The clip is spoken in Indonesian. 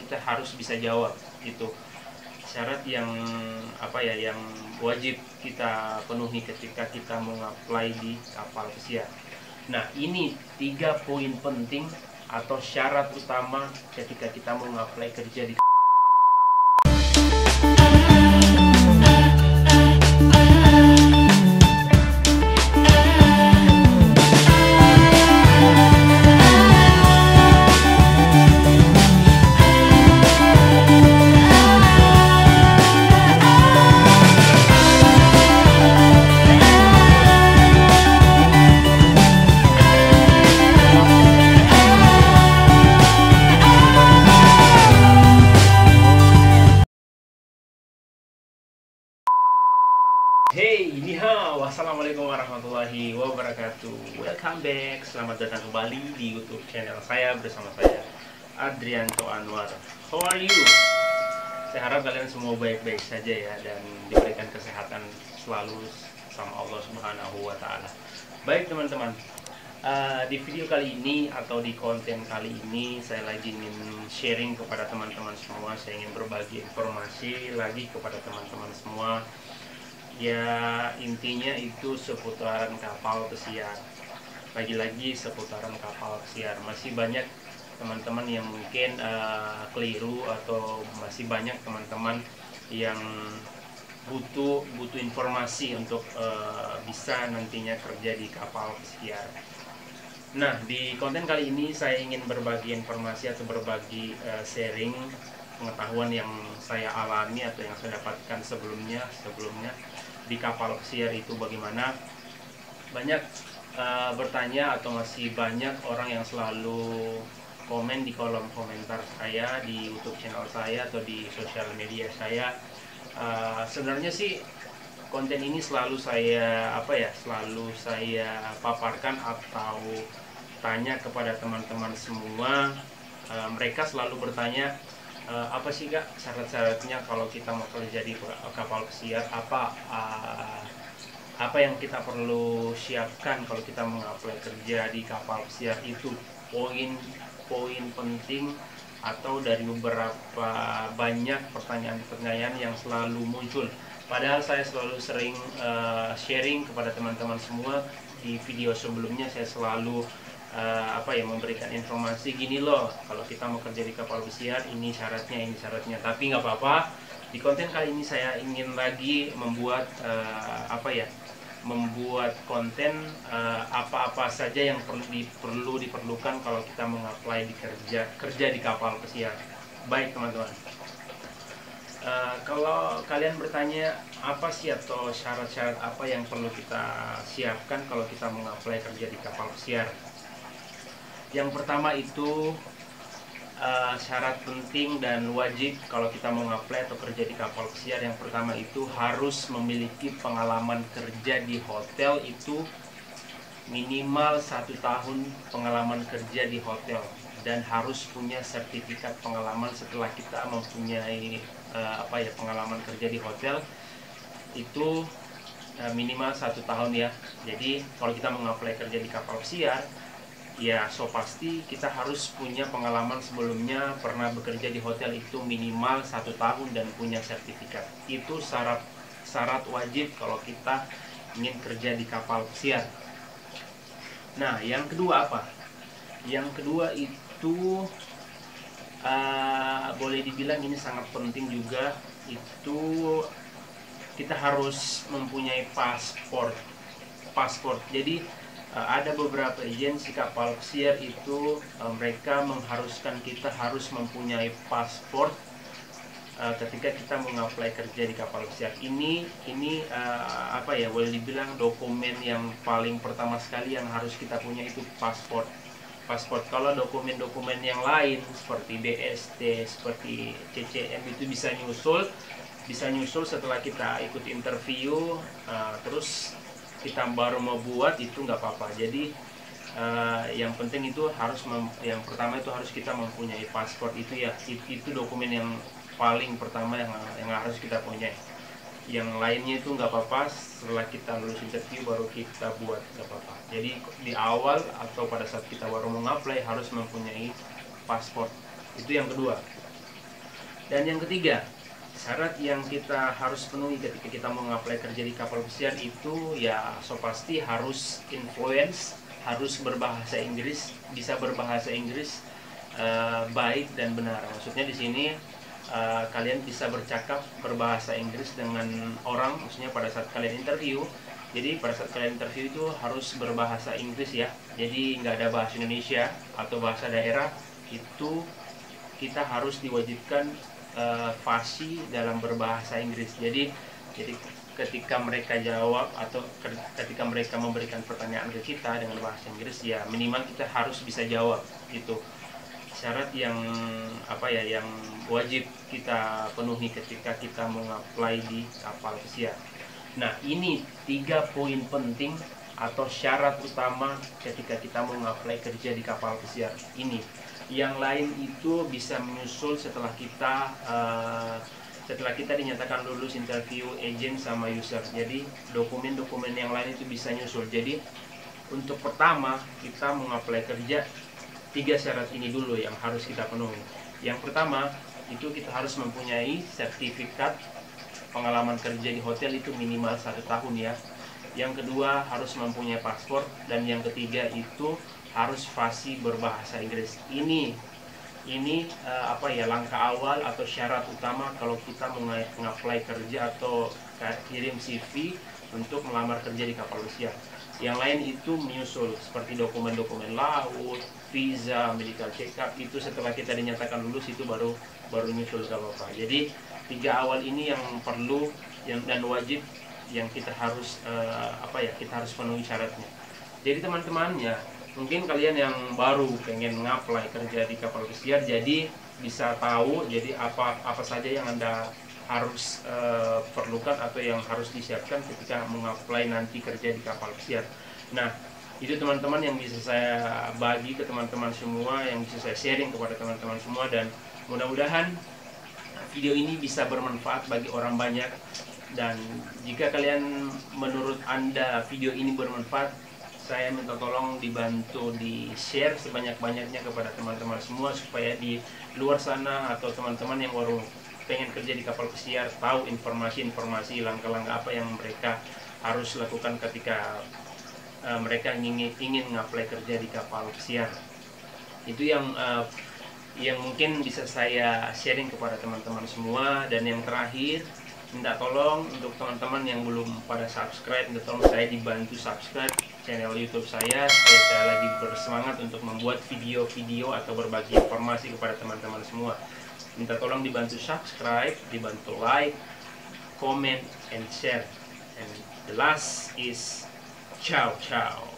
kita harus bisa jawab. Itu syarat yang yang wajib kita penuhi ketika kita mengapply di kapal pesiar. Nah, ini 3 poin penting atau syarat utama ketika kita mengapply kerja di Hey, ni hao, assalamualaikum warahmatullahi wabarakatuh. Welcome back, selamat datang kembali di YouTube channel saya bersama saya Adrianto Anwar. How are you? Saya harap kalian semua baik-baik saja ya dan diberikan kesehatan selalu sama Allah Subhanahu wa Ta'ala. Baik teman-teman, di video kali ini atau di konten kali ini saya lagi ingin sharing kepada teman-teman semua. Saya ingin berbagi informasi lagi kepada teman-teman semua. Ya, intinya itu seputaran kapal pesiar. Lagi-lagi seputaran kapal pesiar. Masih banyak teman-teman yang mungkin keliru, atau masih banyak teman-teman yang butuh informasi untuk bisa nantinya kerja di kapal pesiar. Nah, di konten kali ini saya ingin berbagi informasi atau berbagi sharing pengetahuan yang saya alami atau yang saya dapatkan sebelumnya di kapal pesiar itu bagaimana. Banyak bertanya atau masih banyak orang yang selalu komen di kolom komentar saya di YouTube channel saya atau di sosial media saya. Sebenarnya sih konten ini selalu saya paparkan atau tanya kepada teman-teman semua. Mereka selalu bertanya, apa sih Kak syarat-syaratnya kalau kita mau kerja di kapal pesiar, apa yang kita perlu siapkan kalau kita mengapply kerja di kapal pesiar. Itu poin penting atau dari beberapa banyak pertanyaan-pertanyaan yang selalu muncul. Padahal saya selalu sering sharing kepada teman-teman semua. Di video sebelumnya saya selalu memberikan informasi gini loh, kalau kita mau kerja di kapal pesiar ini syaratnya. Tapi nggak apa-apa, di konten kali ini saya ingin lagi membuat konten apa-apa saja yang perlu diperlukan kalau kita mengapply kerja di kapal pesiar. Baik teman-teman, kalau kalian bertanya apa sih atau syarat-syarat apa yang perlu kita siapkan kalau kita mengapply kerja di kapal pesiar. Yang pertama itu syarat penting dan wajib kalau kita mau nge-apply atau kerja di kapal pesiar. Yang pertama itu harus memiliki pengalaman kerja di hotel, itu minimal 1 tahun pengalaman kerja di hotel, dan harus punya sertifikat pengalaman setelah kita mempunyai pengalaman kerja di hotel itu minimal 1 tahun ya. Jadi kalau kita mau nge-apply kerja di kapal pesiar, ya so pasti kita harus punya pengalaman sebelumnya, pernah bekerja di hotel itu minimal 1 tahun dan punya sertifikat. Itu syarat wajib kalau kita ingin kerja di kapal pesiar. Nah, yang kedua apa? Yang kedua itu boleh dibilang ini sangat penting juga, itu kita harus mempunyai paspor. Jadi ada beberapa agensi kapal pesiar itu mereka mengharuskan kita harus mempunyai paspor ketika kita mengapply kerja di kapal pesiar. Ini boleh dibilang dokumen yang paling pertama sekali yang harus kita punya itu paspor. Kalau dokumen-dokumen yang lain seperti BST, seperti CCM itu bisa nyusul setelah kita ikut interview, terus kita baru mau buat, itu nggak apa-apa. Jadi yang penting itu yang pertama itu harus kita mempunyai paspor. Itu dokumen yang paling pertama yang harus kita punya. Yang lainnya itu nggak apa-apa, setelah kita lulus interview baru kita buat, nggak apa-apa. Jadi di awal atau pada saat kita baru mau apply harus mempunyai paspor. Itu yang kedua. Dan yang ketiga, syarat yang kita harus penuhi ketika kita mau apply kerja di kapal pesiar itu ya so pasti harus influence, harus berbahasa Inggris, bisa berbahasa Inggris baik dan benar. Maksudnya di sini kalian bisa bercakap berbahasa Inggris dengan orang, maksudnya pada saat kalian interview. Jadi pada saat kalian interview itu harus berbahasa Inggris ya. Jadi nggak ada bahasa Indonesia atau bahasa daerah, itu kita harus diwajibkan fasih dalam berbahasa Inggris. Jadi ketika mereka jawab atau ketika mereka memberikan pertanyaan ke kita dengan bahasa Inggris, ya minimal kita harus bisa jawab. Itu syarat yang yang wajib kita penuhi ketika kita mengapply di kapal pesiar. Nah, ini 3 poin penting atau syarat utama ketika kita mengapply kerja di kapal pesiar ini. Yang lain itu bisa menyusul setelah kita dinyatakan lulus interview agent sama user. Jadi dokumen-dokumen yang lain itu bisa nyusul. Jadi untuk pertama kita mengapply kerja, 3 syarat ini dulu yang harus kita penuhi. Yang pertama itu kita harus mempunyai sertifikat pengalaman kerja di hotel itu minimal 1 tahun ya. Yang kedua harus mempunyai paspor, dan yang ketiga itu harus fasih berbahasa Inggris. Ini langkah awal atau syarat utama kalau kita mengapply kerja atau kirim CV untuk melamar kerja di kapal pesiar. Yang lain itu menyusul seperti dokumen-dokumen laut, visa, medical check up, itu setelah kita dinyatakan lulus itu baru nyusul kalau apa. Jadi 3 awal ini yang perlu dan wajib yang kita harus kita harus penuhi syaratnya. Jadi teman-teman ya, mungkin kalian yang baru pengen ngapply kerja di kapal pesiar, jadi bisa tahu jadi apa saja yang Anda harus perlukan atau yang harus disiapkan ketika mengapply nanti kerja di kapal pesiar. Nah, itu teman-teman yang bisa saya bagi ke teman-teman semua, yang bisa saya sharing kepada teman-teman semua, dan mudah-mudahan video ini bisa bermanfaat bagi orang banyak. Dan jika kalian menurut Anda video ini bermanfaat, saya minta tolong dibantu di share sebanyak-banyaknya kepada teman-teman semua, supaya di luar sana atau teman-teman yang baru pengen kerja di kapal pesiar tahu informasi-informasi, langkah-langkah apa yang mereka harus lakukan ketika mereka ingin ngapply kerja di kapal pesiar. Itu yang mungkin bisa saya sharing kepada teman-teman semua. Dan yang terakhir, minta tolong untuk teman-teman yang belum pada subscribe, minta tolong saya dibantu subscribe channel YouTube saya, supaya saya lagi bersemangat untuk membuat video-video atau berbagi informasi kepada teman-teman semua. Minta tolong dibantu subscribe, dibantu like, comment, and share. And the last is ciao ciao.